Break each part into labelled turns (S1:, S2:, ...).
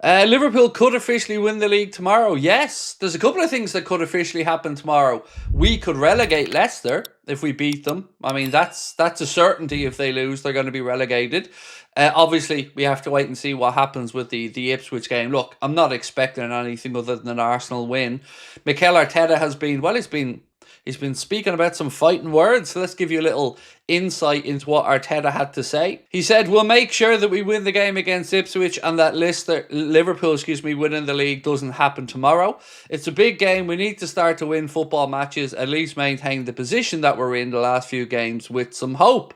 S1: Liverpool could officially win the league tomorrow. Yes, there's a couple of things that could officially happen tomorrow. We could relegate Leicester if we beat them. I mean, that's a certainty. If they lose, they're going to be relegated. Obviously, we have to wait and see what happens with the Ipswich game. Look, I'm not expecting anything other than an Arsenal win. Mikel Arteta has been, well, he's been speaking about some fighting words. So let's give you a little insight into what Arteta had to say. He said, "We'll make sure that we win the game against Ipswich and that Liverpool, winning the league doesn't happen tomorrow. It's a big game. We need to start to win football matches, at least maintain the position that we're in the last few games with some hope."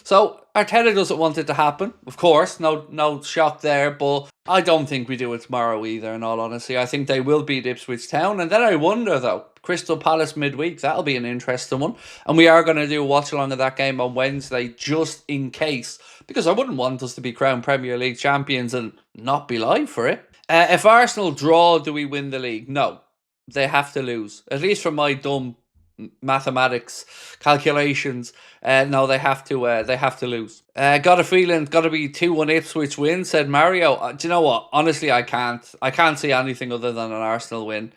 S1: So Arteta doesn't want it to happen, of course, no shock there, but I don't think we do it tomorrow either, in all honesty. I think they will beat Ipswich Town, and then I wonder though, Crystal Palace midweek, that'll be an interesting one, and we are going to do a watch along of that game on Wednesday, just in case, because I wouldn't want us to be crowned Premier League champions and not be live for it. If Arsenal draw, do we win the league? No, they have to lose, at least from my dumb mathematics calculations. No, they have to lose. Got a feeling got to be 2-1 Ipswich win, said Mario. Do you know what, honestly, I can't see anything other than an Arsenal win.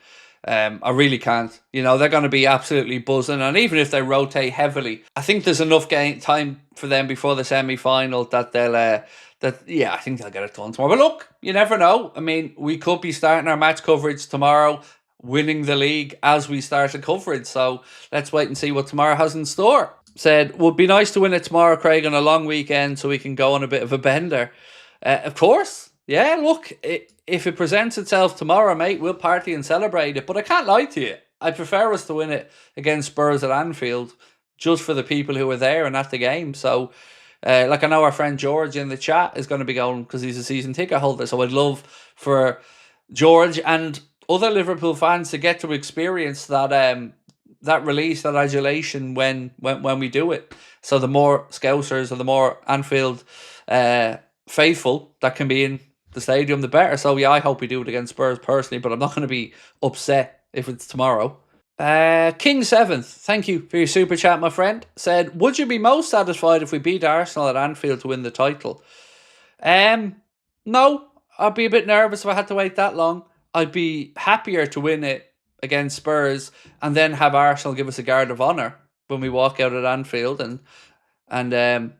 S1: I really can't. You know, they're going to be absolutely buzzing, and even if they rotate heavily, I think there's enough game time for them before the semi-final that they'll I think they'll get it done tomorrow. But look, you never know. I mean, we could be starting our match coverage tomorrow, winning the league as we start the coverage. So let's wait and see what tomorrow has in store. Said, would be nice to win it tomorrow, Craig, on a long weekend so we can go on a bit of a bender. Of course. Yeah, look, if it presents itself tomorrow, mate, we'll party and celebrate it. But I can't lie to you. I prefer us to win it against Spurs at Anfield, just for the people who were there and at the game. So, I know our friend George in the chat is going to be going because he's a season ticket holder. So I'd love for George and other Liverpool fans to get to experience that release, that adulation when we do it. So the more Scousers or the more Anfield faithful that can be in the stadium, the better. So yeah, I hope we do it against Spurs personally, but I'm not going to be upset if it's tomorrow. King 7th, thank you for your super chat, my friend. Said, would you be most satisfied if we beat Arsenal at Anfield to win the title? No, I'd be a bit nervous if I had to wait that long. I'd be happier to win it against Spurs and then have Arsenal give us a guard of honour when we walk out at Anfield, and I'm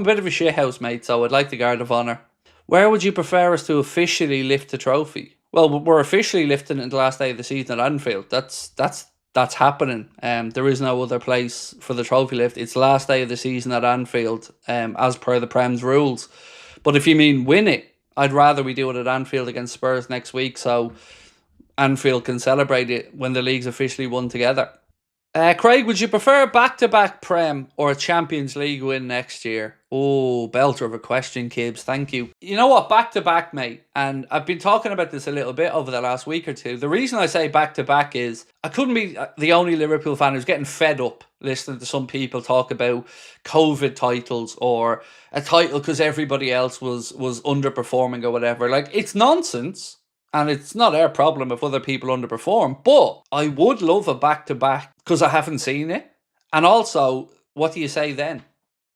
S1: a bit of a shithouse, mate, so I'd like the guard of honour. Where would you prefer us to officially lift the trophy? Well, we're officially lifting it the last day of the season at Anfield. That's happening. There is no other place for the trophy lift. It's the last day of the season at Anfield, as per the Prem's rules. But if you mean win it, I'd rather we do it at Anfield against Spurs next week, so Anfield can celebrate it when the league's officially won together. Craig, would you prefer a back-to-back Prem or a Champions League win next year? Oh, belter of a question, Kibbs. Thank you. You know what? Back-to-back, mate. And I've been talking about this a little bit over the last week or two. The reason I say back-to-back is I couldn't be the only Liverpool fan who's getting fed up listening to some people talk about COVID titles or a title because everybody else was underperforming or whatever. Like, it's nonsense. And it's not our problem if other people underperform. But I would love a back-to-back because I haven't seen it. And also, what do you say then?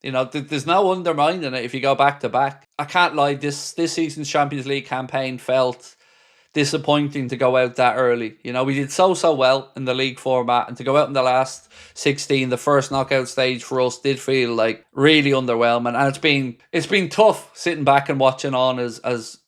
S1: You know, there's no undermining it if you go back-to-back. I can't lie, this season's Champions League campaign felt disappointing to go out that early. You know, we did so well in the league format, and to go out in the last 16, the first knockout stage for us did feel like really underwhelming. And it's been tough sitting back and watching on as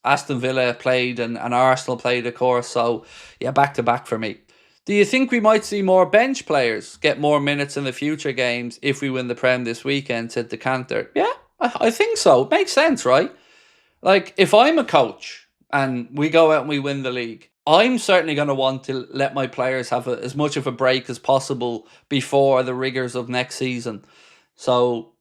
S1: Aston Villa played and Arsenal played, of course. So yeah, back to back for me. Do you think we might see more bench players get more minutes in the future games if we win the Prem this weekend, said Decanter? Yeah, I think so. It makes sense, right? Like, if I'm a coach and we go out and we win the league, I'm certainly going to want to let my players have as much of a break as possible before the rigours of next season. So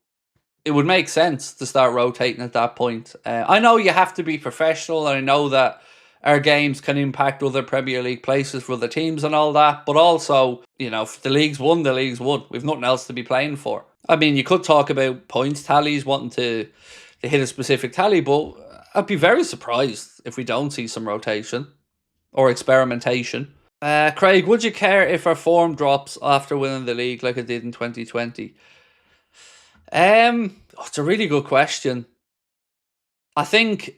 S1: it would make sense to start rotating at that point. I know you have to be professional, and I know that our games can impact other Premier League places for other teams and all that. But also, you know, if the league's won, the league's won. We've nothing else to be playing for. I mean, you could talk about points tallies, wanting to hit a specific tally, but I'd be very surprised if we don't see some rotation or experimentation. Craig, would you care if our form drops after winning the league like it did in 2020? It's a really good question. I think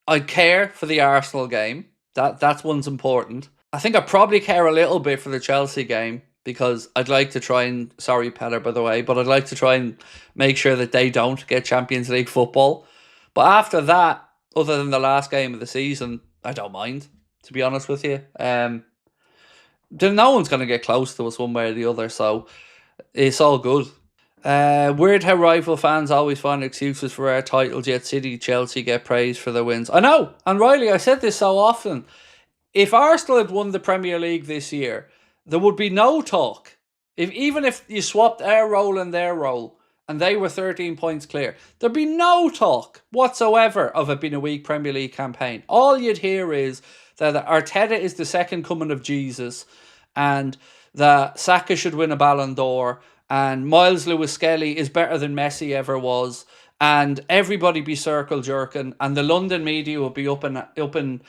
S1: I care for the Arsenal game. That's one's important. I think I probably care a little bit for the Chelsea game because I'd like to try and sorry Petter by the way, but I'd like to try and make sure that they don't get Champions League football. But after that, other than the last game of the season, I don't mind, to be honest with you. Then no one's going to get close to us one way or the other, so it's all good. Weird how rival fans always find excuses for our titles, yet City, Chelsea get praised for their wins. I know, and Riley, I said this so often. If Arsenal had won the Premier League this year, there would be no talk. Even if you swapped our role and their role, and they were 13 points clear, there'd be no talk whatsoever of it being a weak Premier League campaign. All you'd hear is that Arteta is the second coming of Jesus, and that Saka should win a Ballon d'Or, and Miles Lewis-Skelly is better than Messi ever was, and everybody be circle jerking, and the London media will be up in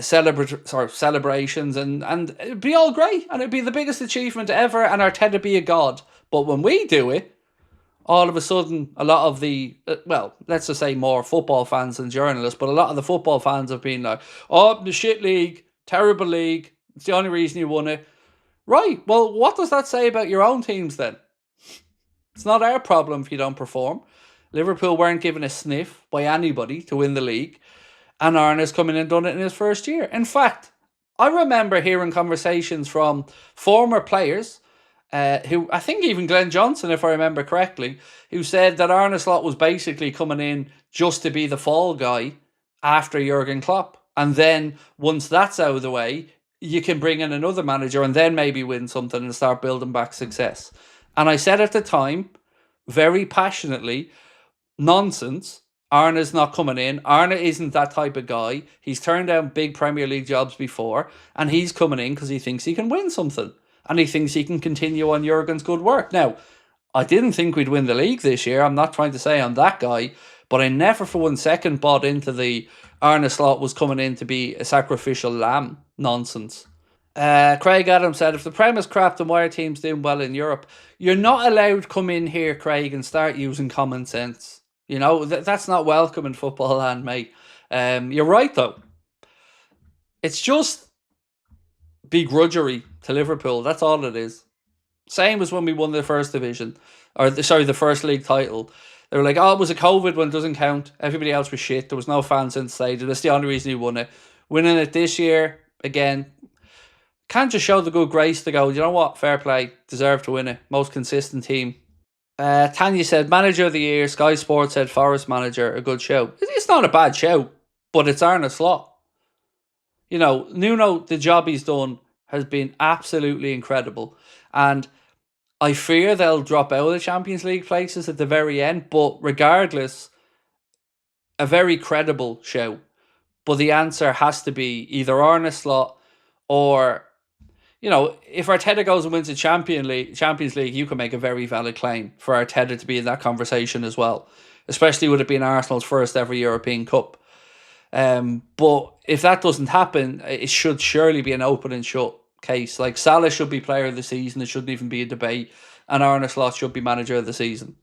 S1: celebrations, and it'd be all great, and it'd be the biggest achievement ever, and Arteta be a god. But when we do it, all of a sudden, a lot of the, well, let's just say more football fans than journalists, but a lot of the football fans have been like, oh, the shit league, terrible league, it's the only reason you won it. Right, well, what does that say about your own teams then? It's not our problem if you don't perform. Liverpool weren't given a sniff by anybody to win the league, and Arne's come in and done it in his first year. In fact, I remember hearing conversations from former players, who I think even Glenn Johnson, if I remember correctly, who said that Arne Slot was basically coming in just to be the fall guy after Jurgen Klopp. And then once that's out of the way, you can bring in another manager and then maybe win something and start building back success. And I said at the time, very passionately, nonsense. Arne's not coming in. Arne isn't that type of guy. He's turned down big Premier League jobs before, and he's coming in because he thinks he can win something. And he thinks he can continue on Jurgen's good work. Now, I didn't think we'd win the league this year. I'm not trying to say I'm that guy, but I never for 1 second bought into the Arne Slot was coming in to be a sacrificial lamb nonsense. Craig Adams said, if the Prem is crap, then why are teams doing well in Europe? You're not allowed to come in here, Craig, and start using common sense. You know, that's not welcome in football land, mate. You're right, though. It's just begrudgery to Liverpool. That's all it is. Same as when we won the first division, the first league title. They were like, oh, it was a COVID one, doesn't count. Everybody else was shit. There was no fans inside. That's the only reason he won it. Winning it this year, again, can't just show the good grace to go, you know what, fair play, deserve to win it. Most consistent team. Tanya said, Manager of the Year, Sky Sports said Forest Manager, a good show. It's not a bad show, but it's Arne Slot. You know, Nuno, the job he's done has been absolutely incredible. And I fear they'll drop out of the Champions League places at the very end, but regardless, a very credible show. But the answer has to be either Arne Slot or, you know, if Arteta goes and wins the Champions League, you can make a very valid claim for Arteta to be in that conversation as well, especially with it being Arsenal's first ever European Cup. But if that doesn't happen, it should surely be an open and shut case. Like Salah should be player of the season, it shouldn't even be a debate, and Arne Slot should be manager of the season.